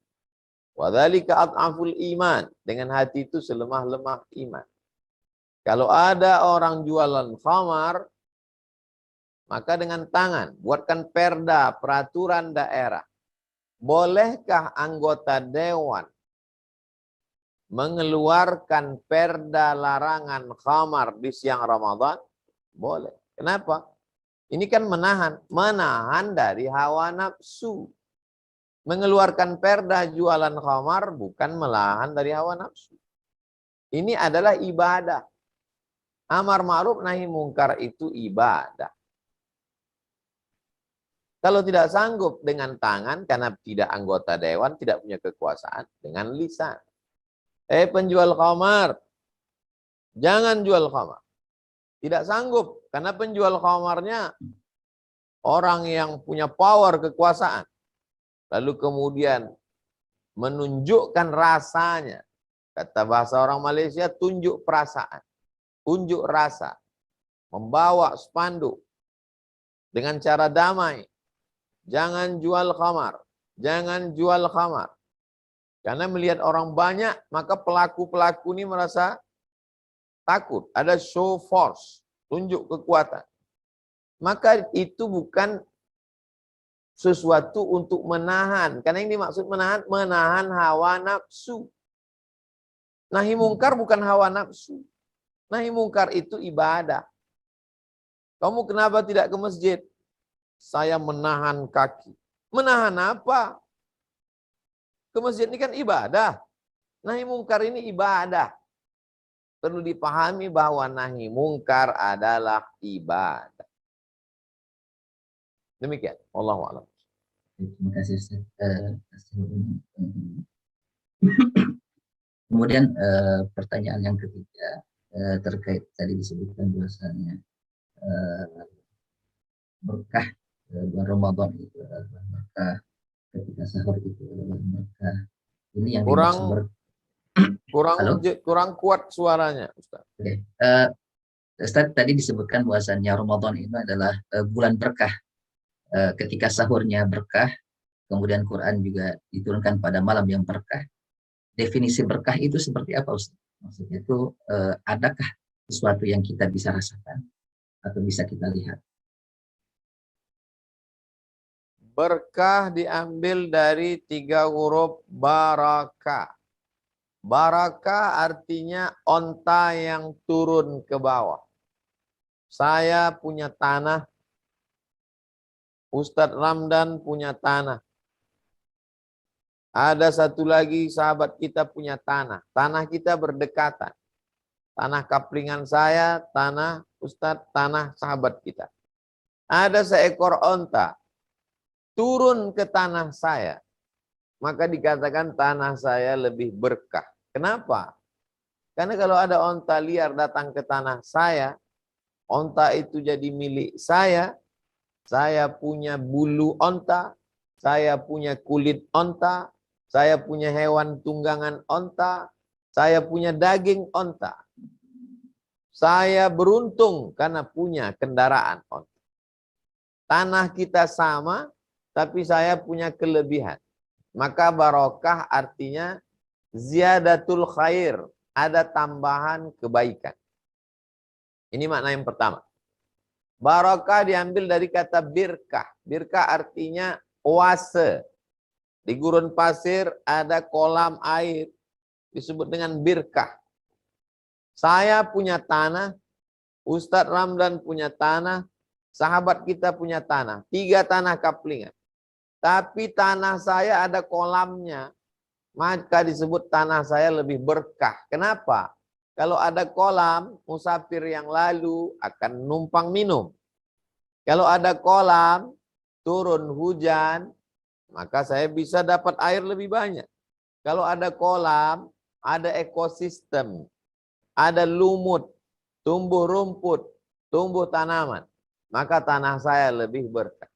Wa dzalika adhaful iman, dengan hati itu selemah-lemah iman. Kalau ada orang jualan khamar, maka dengan tangan buatkan perda, peraturan daerah. Bolehkah anggota dewan mengeluarkan perda larangan khamar di siang Ramadan? Boleh. Kenapa? Ini kan menahan dari hawa nafsu. Mengeluarkan perda jualan khamar bukan melahan dari hawa nafsu. Ini adalah ibadah. Amar ma'ruf nahi mungkar itu ibadah. Kalau tidak sanggup dengan tangan karena tidak anggota dewan, tidak punya kekuasaan, dengan lisan. Penjual khamar, jangan jual khamar. Tidak sanggup karena penjual khamarnya orang yang punya power kekuasaan. Lalu kemudian menunjukkan rasanya. Kata bahasa orang Malaysia, tunjuk perasaan. Unjuk rasa. Membawa spanduk. Dengan cara damai. Jangan jual khamar. Jangan jual khamar. Karena melihat orang banyak, maka pelaku-pelaku ini merasa takut. Ada show force. Tunjuk kekuatan. Maka itu bukan sesuatu untuk menahan. Karena yang dimaksud menahan hawa nafsu. Nahi mungkar bukan hawa nafsu. Nahi mungkar itu ibadah. Kamu kenapa tidak ke masjid? Saya menahan kaki. Menahan apa? Ke masjid ini kan ibadah. Nahi mungkar ini ibadah. Perlu dipahami bahwa nahi mungkar adalah ibadah. Demikian. Wallahu a'lam. Terima kasih Ustaz. Kemudian pertanyaan yang ketiga terkait tadi disebutkan bahwasanya berkah bulan Ramadan itu adalah berkah, ketika sahur itu adalah berkah. Ini yang kurang kuat suaranya, Ustaz. Oke. Ustaz tadi disebutkan bahwasanya Ramadan itu adalah bulan berkah. Ketika sahurnya berkah, kemudian Quran juga diturunkan pada malam yang berkah. Definisi berkah itu seperti apa, Ustaz? Maksudnya itu adakah sesuatu yang kita bisa rasakan atau bisa kita lihat? Berkah diambil dari 3 huruf barakah. Barakah artinya onta yang turun ke bawah. Saya punya tanah, Ustadz Ramdan punya tanah. Ada satu lagi sahabat kita punya tanah. Tanah kita berdekatan. Tanah kaplingan saya, tanah Ustadz, tanah sahabat kita. Ada seekor onta turun ke tanah saya. Maka dikatakan tanah saya lebih berkah. Kenapa? Karena kalau ada onta liar datang ke tanah saya, onta itu jadi milik saya punya bulu onta, saya punya kulit onta, saya punya hewan tunggangan onta, saya punya daging onta. Saya beruntung karena punya kendaraan onta. Tanah kita sama, tapi saya punya kelebihan. Maka barokah artinya ziyadatul khair, ada tambahan kebaikan. Ini makna yang pertama. Barakah diambil dari kata birkah. Birkah artinya oase. Di gurun pasir ada kolam air. Disebut dengan birkah. Saya punya tanah. Ustadz Ramdan punya tanah. Sahabat kita punya tanah. 3 tanah kaplingan. Tapi tanah saya ada kolamnya. Maka disebut tanah saya lebih berkah. Kenapa? Kalau ada kolam, musafir yang lalu akan numpang minum. Kalau ada kolam, turun hujan, maka saya bisa dapat air lebih banyak. Kalau ada kolam, ada ekosistem, ada lumut, tumbuh rumput, tumbuh tanaman, maka tanah saya lebih berkah.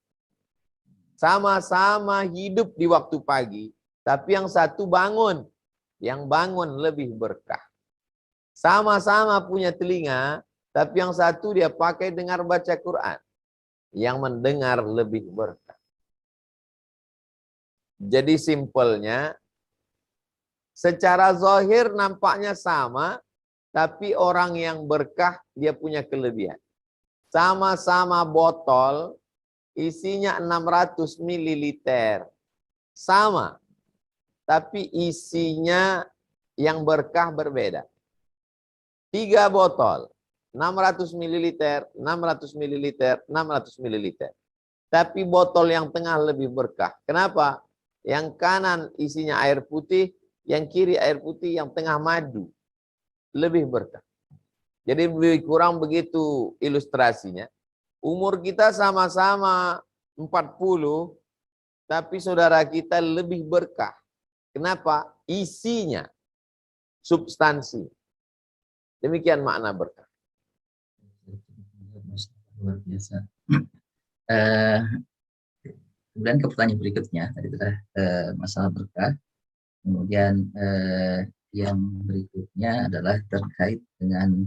Sama-sama hidup di waktu pagi, tapi yang satu bangun, yang bangun lebih berkah. Sama-sama punya telinga, tapi yang satu dia pakai dengar baca Quran. Yang mendengar lebih berkah. Jadi simpelnya, secara zahir nampaknya sama, tapi orang yang berkah dia punya kelebihan. Sama-sama botol, isinya 600 ml. Sama, tapi isinya yang berkah berbeda. 3 botol, 600 ml, 600 ml, 600 ml. Tapi botol yang tengah lebih berkah. Kenapa? Yang kanan isinya air putih, yang kiri air putih, yang tengah madu. Lebih berkah. Jadi lebih kurang begitu ilustrasinya. Umur kita sama-sama 40, tapi saudara kita lebih berkah. Kenapa? Isinya, substansi. Demikian makna berkah. Luar biasa. Kemudian ke pertanyaan berikutnya, tadi adalah masalah berkah. Kemudian yang berikutnya adalah terkait dengan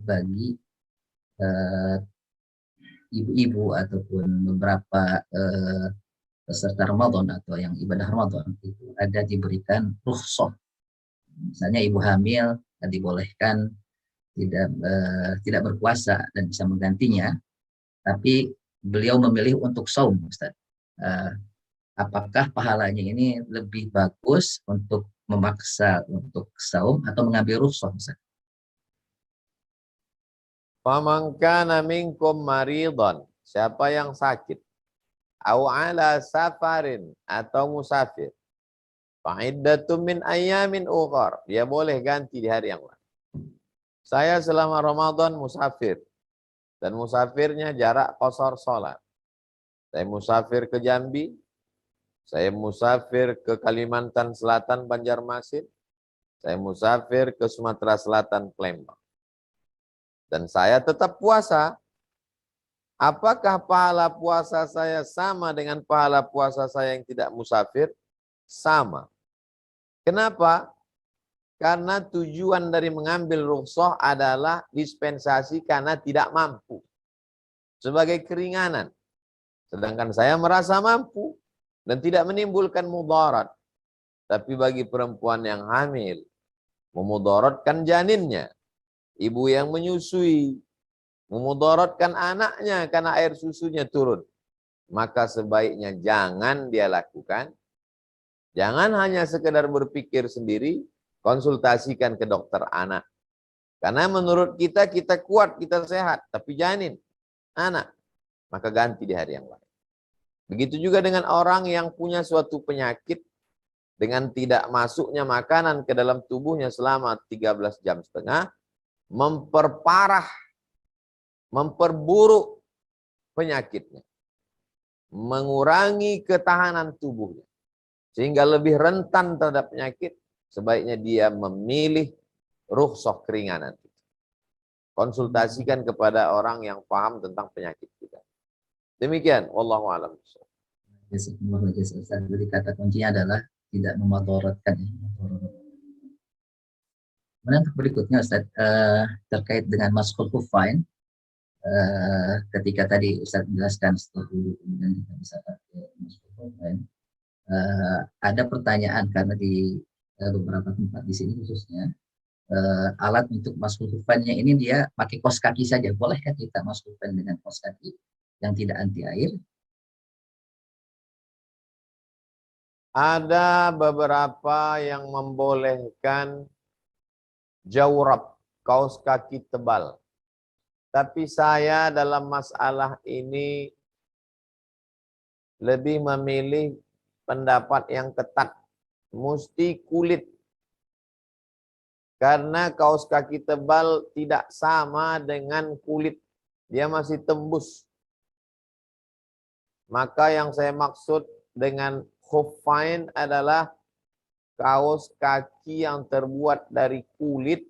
bagi ibu-ibu ataupun beberapa peserta Ramadan atau yang ibadah Ramadan itu ada diberikan rukhsah. Misalnya ibu hamil dibolehkan tidak berpuasa dan bisa menggantinya, tapi beliau memilih untuk saum, Ustaz. Apakah pahalanya ini lebih bagus untuk memaksa untuk saum atau mengambil rukhsah, Ustaz? Faman kana minkum maridan, siapa yang sakit, au ala safarin atau musafir, fa'iddatun min ayyamin ukhar, dia boleh ganti di hari yang lain. Saya selama Ramadan musafir, dan musafirnya jarak qasar salat. Saya musafir ke Jambi, saya musafir ke Kalimantan Selatan Banjarmasin, saya musafir ke Sumatera Selatan Palembang. Dan saya tetap puasa. Apakah pahala puasa saya sama dengan pahala puasa saya yang tidak musafir? Sama. Kenapa? Karena tujuan dari mengambil rukhsah adalah dispensasi karena tidak mampu. Sebagai keringanan. Sedangkan saya merasa mampu dan tidak menimbulkan mudarat. Tapi bagi perempuan yang hamil, memudaratkan janinnya. Ibu yang menyusui, memudaratkan anaknya karena air susunya turun. Maka sebaiknya jangan dia lakukan. Jangan hanya sekedar berpikir sendiri, konsultasikan ke dokter anak. Karena menurut kita kuat, kita sehat. Tapi janin, anak, maka ganti di hari yang lain. Begitu juga dengan orang yang punya suatu penyakit, dengan tidak masuknya makanan ke dalam tubuhnya selama 13 jam setengah, memperparah, memperburuk penyakitnya. Mengurangi ketahanan tubuhnya. Sehingga lebih rentan terhadap penyakit, sebaiknya dia memilih rukhsah keringanan. Konsultasikan kepada orang yang paham tentang penyakit kita. Demikian, wallahu a'lam. Jadi kata kuncinya adalah tidak memudaratkan. Kemudian berikutnya Ustaz, terkait dengan mashul khuffain, ketika tadi Ustaz jelaskan setelah dulu kemudian kita bisa pakai mashul khuffain, ada pertanyaan karena di beberapa tempat di sini khususnya alat untuk mashul khuffainnya ini dia pakai kaos kaki saja. Bolehkah kita mashul khuffain dengan kaos kaki yang tidak anti air? Ada beberapa yang membolehkan jawrab, kaos kaki tebal. Tapi saya dalam masalah ini lebih memilih pendapat yang ketat. Mesti kulit. Karena kaos kaki tebal tidak sama dengan kulit. Dia masih tembus. Maka yang saya maksud dengan khuffain adalah kaos kaki yang terbuat dari kulit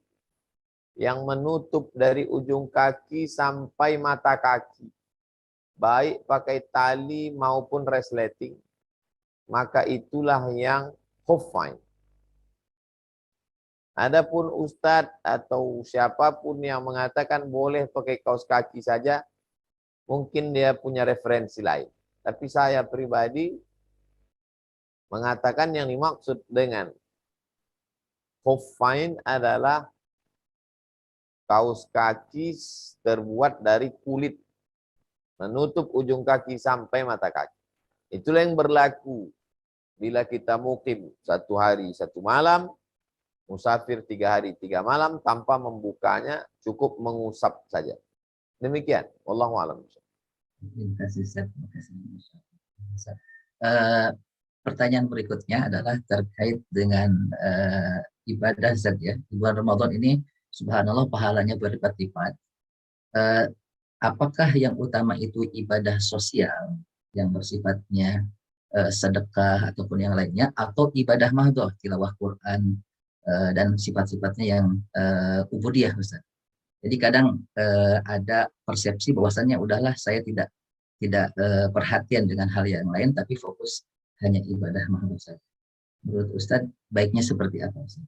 yang menutup dari ujung kaki sampai mata kaki. Baik pakai tali maupun resleting. Maka itulah yang khuffain. Adapun ustadz atau siapapun yang mengatakan boleh pakai kaos kaki saja, mungkin dia punya referensi lain. Tapi saya pribadi mengatakan yang dimaksud dengan khuffain adalah kaos kaki terbuat dari kulit, menutup ujung kaki sampai mata kaki. Itulah yang berlaku bila kita mukim 1 hari 1 malam, musafir 3 hari 3 malam tanpa membukanya, cukup mengusap saja. Demikian. Wallahu a'lam. Terima kasih Ustaz. Terima kasih. pertanyaan berikutnya adalah terkait dengan ibadah zat ya. Di bulan Ramadan ini subhanallah pahalanya berlipat-lipat. Eh, apakah yang utama itu ibadah sosial yang bersifatnya sedekah ataupun yang lainnya, atau ibadah mahdhah, tilawah Quran dan sifat-sifatnya yang ubudiyah, Ustaz. Jadi kadang ada persepsi bahwasannya udahlah saya tidak perhatian dengan hal yang lain, tapi fokus hanya ibadah mahdhah saja. Menurut Ustaz baiknya seperti apa, Ustaz?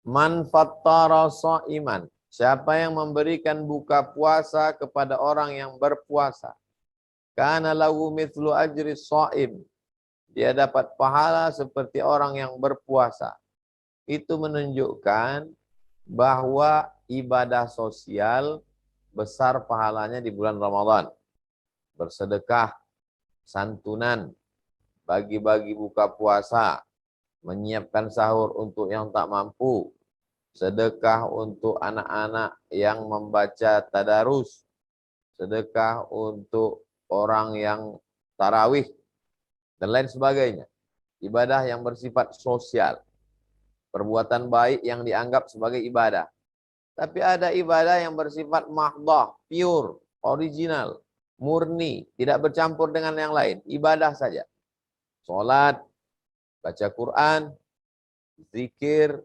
Man fattara sha'iman. Siapa yang memberikan buka puasa kepada orang yang berpuasa. Kana lahu mithlu ajri sha'im. Dia dapat pahala seperti orang yang berpuasa. Itu menunjukkan bahwa ibadah sosial besar pahalanya di bulan Ramadan. Bersedekah, santunan, bagi-bagi buka puasa, menyiapkan sahur untuk yang tak mampu, sedekah untuk anak-anak yang membaca tadarus, sedekah untuk orang yang tarawih, dan lain sebagainya. Ibadah yang bersifat sosial. Perbuatan baik yang dianggap sebagai ibadah. Tapi ada ibadah yang bersifat mahdhah, pure, original, murni, tidak bercampur dengan yang lain. Ibadah saja. Salat, baca Quran, zikir,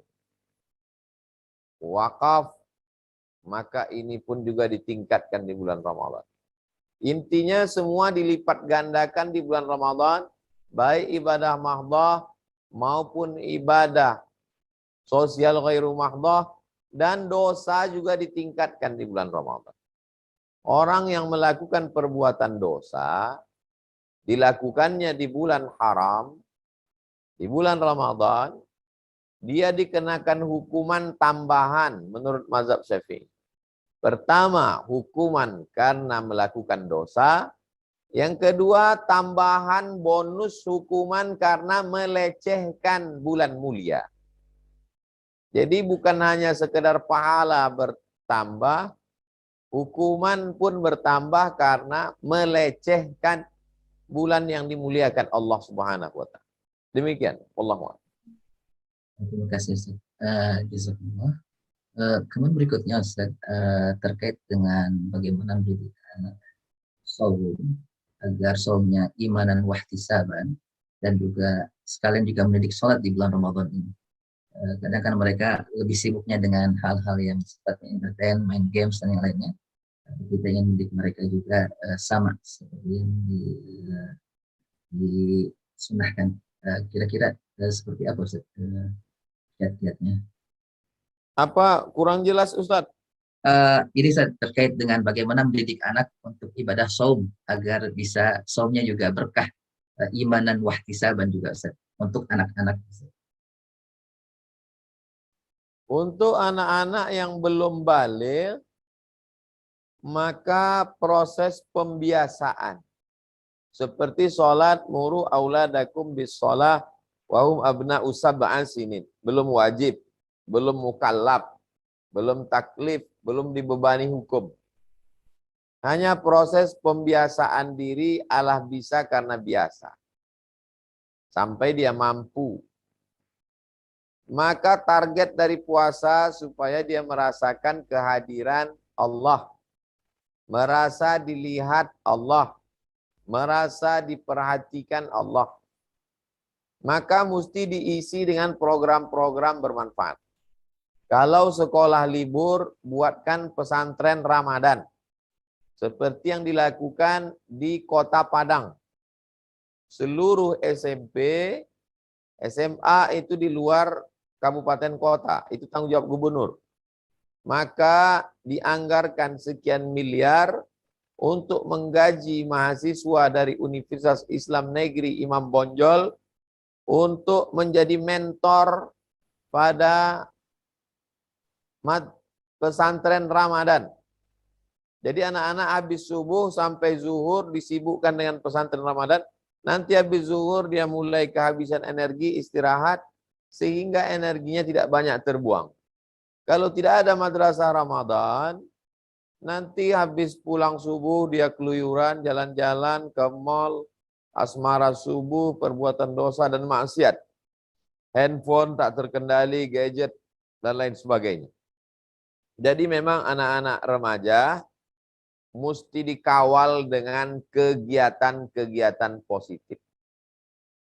wakaf, maka ini pun juga ditingkatkan di bulan Ramadan. Intinya semua dilipat gandakan di bulan Ramadan, baik ibadah mahdhah maupun ibadah sosial ghairu mahdhah, dan dosa juga ditingkatkan di bulan Ramadan. Orang yang melakukan perbuatan dosa, dilakukannya di bulan haram, di bulan Ramadan, dia dikenakan hukuman tambahan menurut mazhab Syafi'i. Pertama, hukuman karena melakukan dosa. Yang kedua, tambahan bonus hukuman karena melecehkan bulan mulia. Jadi bukan hanya sekedar pahala bertambah, hukuman pun bertambah karena melecehkan bulan yang dimuliakan Allah Subhanahu wa taala. Demikian, Wallahu a'lam. Terima kasih, Ustaz. Jazakumullah. Kemudian berikutnya, Ustaz, terkait dengan bagaimana mendidik anak saum agar saumnya imanan wahtisaban, dan juga sekalian juga mendidik sholat di bulan Ramadan ini. Kadang kan mereka lebih sibuknya dengan hal-hal yang sifatnya entertain, main games dan yang lainnya. Kita ingin mendidik mereka juga sama seperti yang disunahkan. Kira-kira seperti apa, Ustaz, kiat-kiatnya? Apa kurang jelas, Ustadz? Ini terkait dengan bagaimana mendidik anak untuk ibadah saum agar bisa saumnya juga berkah, imanan wahtisaban juga, Ustaz, untuk anak-anak. Untuk anak-anak yang belum baligh, maka proses pembiasaan seperti sholat, muru auladakum bis sholah wahum abna'u sab'an sinin, belum wajib, belum mukallaf, belum taklif, belum dibebani hukum. Hanya proses pembiasaan diri, Allah bisa karena biasa. Sampai dia mampu. Maka target dari puasa supaya dia merasakan kehadiran Allah. Merasa dilihat Allah. Merasa diperhatikan Allah. Maka mesti diisi dengan program-program bermanfaat. Kalau sekolah libur, buatkan pesantren Ramadan. Seperti yang dilakukan di Kota Padang. Seluruh SMP, SMA itu di luar kabupaten kota. Itu tanggung jawab gubernur. Maka dianggarkan sekian miliar untuk menggaji mahasiswa dari Universitas Islam Negeri Imam Bonjol untuk menjadi mentor pada pesantren Ramadan. Jadi anak-anak habis subuh sampai zuhur disibukkan dengan pesantren Ramadan. Nanti habis zuhur dia mulai kehabisan energi, istirahat, sehingga energinya tidak banyak terbuang. Kalau tidak ada madrasah Ramadan, nanti habis pulang subuh dia keluyuran, jalan-jalan ke mall, asmara subuh, perbuatan dosa dan maksiat, handphone tak terkendali, gadget, dan lain sebagainya. Jadi memang anak-anak remaja mesti dikawal dengan kegiatan-kegiatan positif,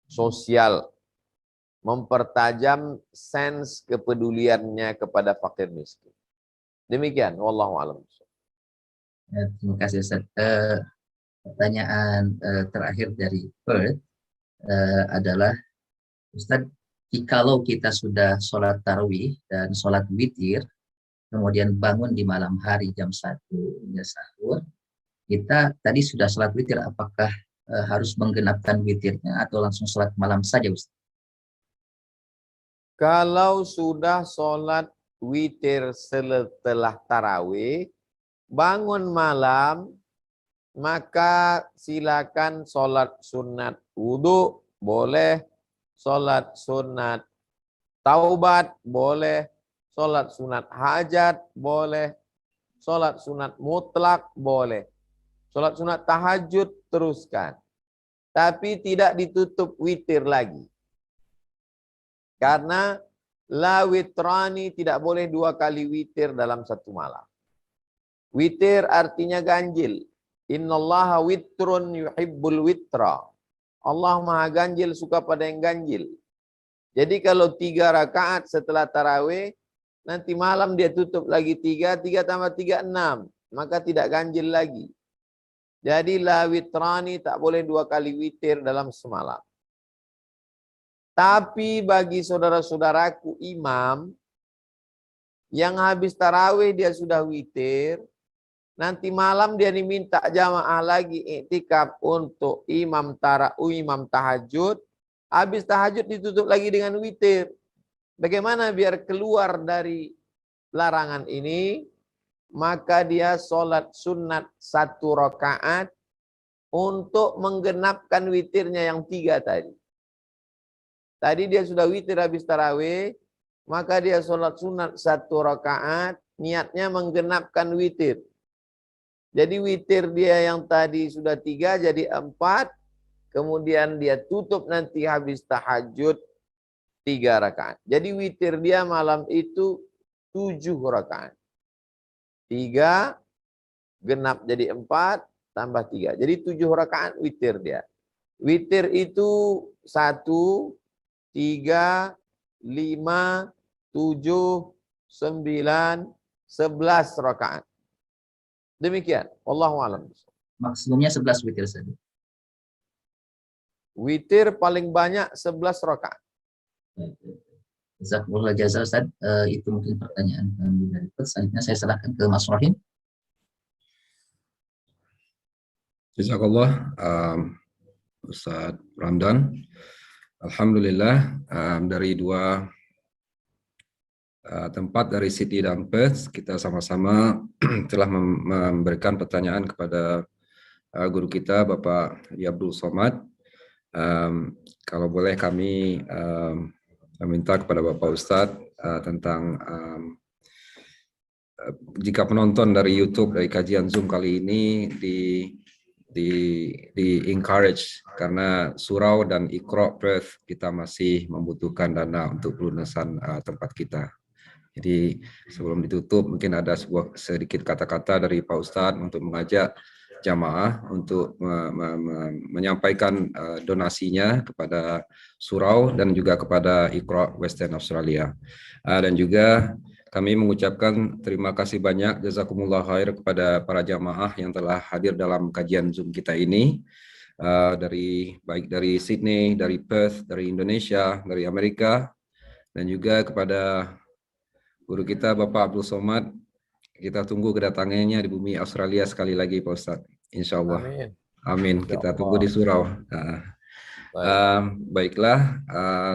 sosial, mempertajam sense kepeduliannya kepada fakir miskin. Demikian, wallahu a'lam. Terima kasih Ustaz. Pertanyaan terakhir dari Perth adalah, Ustaz, jikalau kita sudah sholat tarawih dan sholat witir, kemudian bangun di malam hari jam 1 hingga sahur, kita tadi sudah sholat witir, apakah harus menggenapkan witirnya atau langsung sholat malam saja, Ustaz? Kalau sudah sholat witir setelah tarawih, bangun malam, maka silakan sholat sunat wudhu, boleh, sholat sunat taubat, boleh, sholat sunat hajat, boleh, sholat sunat mutlak, boleh, sholat sunat tahajud, teruskan. Tapi tidak ditutup witir lagi. Karena la witrani, tidak boleh 2 kali witir dalam satu malam. Witir artinya ganjil. Innallaha witrun yuhibbul witra. Allah maha ganjil, suka pada yang ganjil. Jadi kalau 3 rakaat setelah tarawih, nanti malam dia tutup lagi 3, 3 tambah 3, 6. Maka tidak ganjil lagi. Jadi la witrani, tak boleh 2 kali witir dalam semalam. Tapi bagi saudara-saudaraku imam, yang habis tarawih dia sudah witir, nanti malam dia diminta jamaah lagi iktikaf untuk imam tahajud, habis tahajud ditutup lagi dengan witir. Bagaimana biar keluar dari larangan ini? Maka dia sholat sunat 1 rakaat untuk menggenapkan witirnya yang 3 tadi. Tadi dia sudah witir habis tarawih, maka dia sholat sunat 1 rakaat, niatnya menggenapkan witir. Jadi witir dia yang tadi sudah 3 jadi 4, kemudian dia tutup nanti habis tahajud 3 rakaat. Jadi witir dia malam itu 7 rakaat. 3 genap jadi 4 tambah 3. Jadi 7 rakaat witir dia. Witir itu 1, 3, 5, 7, 9, 11 rakaat. Demikian. Wallahu a'lam. Maksimumnya 11 witir saja. Witir paling banyak 11 rakaat. Jazakumullah jaza, Ustaz. Itu mungkin pertanyaan kami dari Perth. Selanjutnya saya serahkan ke Mas Rohim. Jazakallah, Ustaz Ramdan. Alhamdulillah, dari 2 tempat dari Sydney dan Perth, kita sama-sama telah memberikan pertanyaan kepada guru kita, Bapak Abdul Somad. Kalau boleh kami meminta kepada Bapak Ustadz tentang jika penonton dari YouTube, dari kajian Zoom kali ini di encourage, karena surau dan Iqra Perth kita masih membutuhkan dana untuk pelunasan tempat kita. Jadi sebelum ditutup mungkin ada sedikit kata-kata dari Pak Ustadz untuk mengajak jamaah untuk menyampaikan donasinya kepada surau dan juga kepada Iqra Western Australia. Dan juga kami mengucapkan terima kasih banyak, jazakumullah khair, kepada para jamaah yang telah hadir dalam kajian Zoom kita ini, baik dari Sydney, dari Perth, dari Indonesia, dari Amerika, dan juga kepada guru kita Bapak Abdul Somad. Kita tunggu kedatangannya di bumi Australia sekali lagi, Pak Ustadz. Insya Allah. Amin. Amin. Kita tunggu di surau. Baiklah,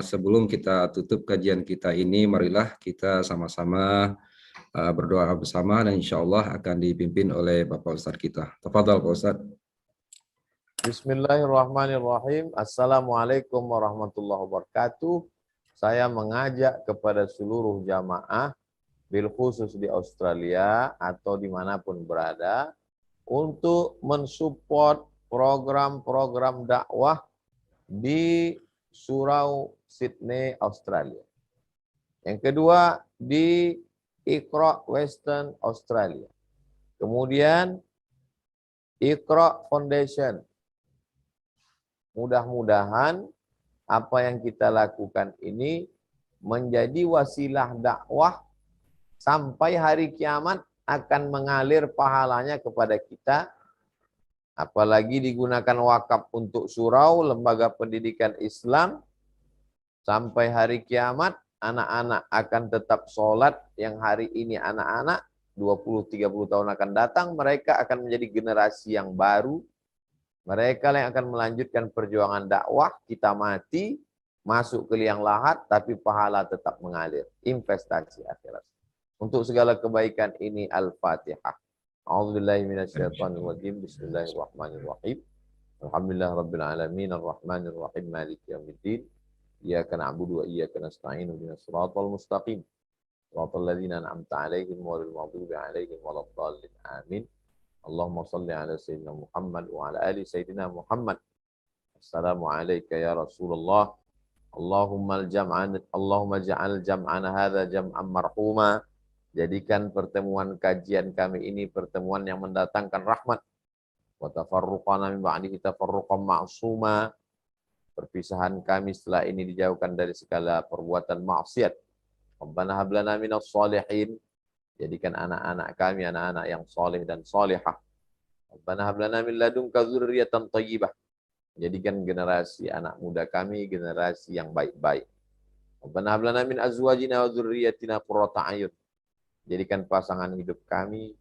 sebelum kita tutup kajian kita ini, marilah kita sama-sama berdoa bersama dan insya Allah akan dipimpin oleh Bapak Ustadz kita. Tafadhal Pak Ustadz. Bismillahirrahmanirrahim. Assalamualaikum warahmatullahi wabarakatuh. Saya mengajak kepada seluruh jamaah, bil khusus di Australia atau dimanapun berada, untuk mensupport program-program dakwah di Surau Sydney, Australia. Yang kedua di Iqra Western Australia. Kemudian Iqra Foundation. Mudah-mudahan apa yang kita lakukan ini menjadi wasilah dakwah sampai hari kiamat akan mengalir pahalanya kepada kita. Apalagi digunakan wakaf untuk surau, lembaga pendidikan Islam. Sampai hari kiamat, anak-anak akan tetap sholat. Yang hari ini anak-anak, 20-30 tahun akan datang, mereka akan menjadi generasi yang baru. Mereka yang akan melanjutkan perjuangan dakwah, kita mati, masuk ke liang lahat, tapi pahala tetap mengalir. Investasi akhirat. Untuk segala kebaikan ini, Al-Fatihah. A'udzubillahi minasyaitonirrajim. Bismillahirrahmanirrahim. Alhamdulillah rabbil alamin arrahmanir rahim maliki yaumiddin. Iyyaka na'budu wa iyyaka nasta'in ihdinas siratal mustaqim. Siratal ladzina an'amta 'alaihim ghairil maghdubi 'alaihim waladdallin. Amin. Allahumma shalli 'ala sayyidina Muhammad wa 'ala ali sayyidina Muhammad. Assalamu alayka ya Rasulullah. Allahumma ja'al jam'ana hadza jam'an marhuma. Jadikan pertemuan kajian kami ini pertemuan yang mendatangkan rahmat. Wa tafarruqana min ba'dihi tafarruqan ma'suma. Perpisahan kami setelah ini dijauhkan dari segala perbuatan maksiat. Rabbana hab lana minas shalihin. Jadikan anak-anak kami anak-anak yang soleh dan solehah. Rabbana hab lana min ladunka dzurriyyatan thayyibah. Jadikan generasi anak muda kami generasi yang baik-baik. Rabbana hab lana min azwajina wa dzurriyyatina qurrata a'yun. Jadikan pasangan hidup kami,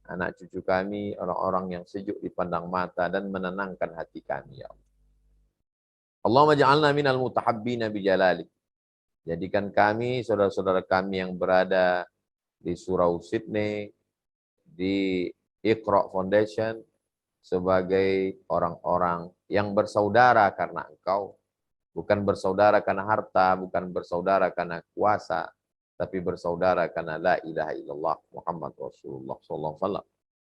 anak cucu kami, orang-orang yang sejuk dipandang mata dan menenangkan hati kami, ya Allah. Allahumma ja'alna minal mutahabbina bijalalik. Jadikan kami, saudara-saudara kami yang berada di Surau Sydney, di Iqra Foundation, sebagai orang-orang yang bersaudara karena Engkau. Bukan bersaudara karena harta, bukan bersaudara karena kuasa, tapi bersaudara karena la ilaha illallah Muhammad Rasulullah sallallahu alaihi wasallam.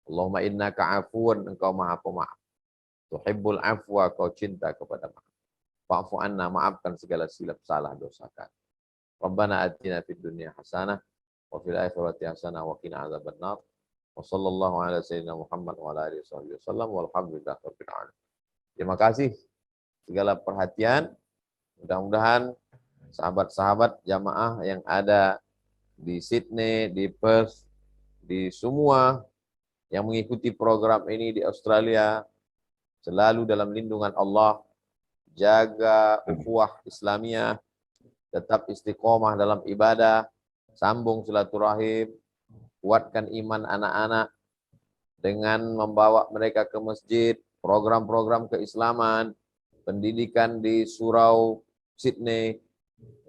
Allahumma innaka afuwun, Engkau Maha Pemaaf. Tuhibbul afwa, Kau cinta kepada maaf. Fa'fu anna, maafkan segala silap salah dosa kami. Rabbana atina fid dunya hasanah wa fil akhirati hasanah wa qina adzabannar. Wa sallallahu ala sayyidina Muhammad wa ala alihi wasallam walhamdulillahi rabbil alamin. Terima kasih segala perhatian. Mudah-mudahan sahabat-sahabat jamaah yang ada di Sydney, di Perth, di semua yang mengikuti program ini di Australia, selalu dalam lindungan Allah, jaga ukhuwah Islamiyah, tetap istiqomah dalam ibadah, sambung silaturahim, kuatkan iman anak-anak dengan membawa mereka ke masjid, program-program keislaman, pendidikan di Surau Sydney.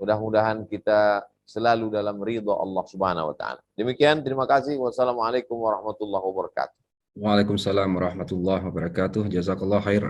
Mudah-mudahan kita selalu dalam ridha Allah Subhanahu wa taala. Demikian, terima kasih. Wassalamualaikum warahmatullahi wabarakatuh. Waalaikumsalam warahmatullahi wabarakatuh. Jazakallah khair.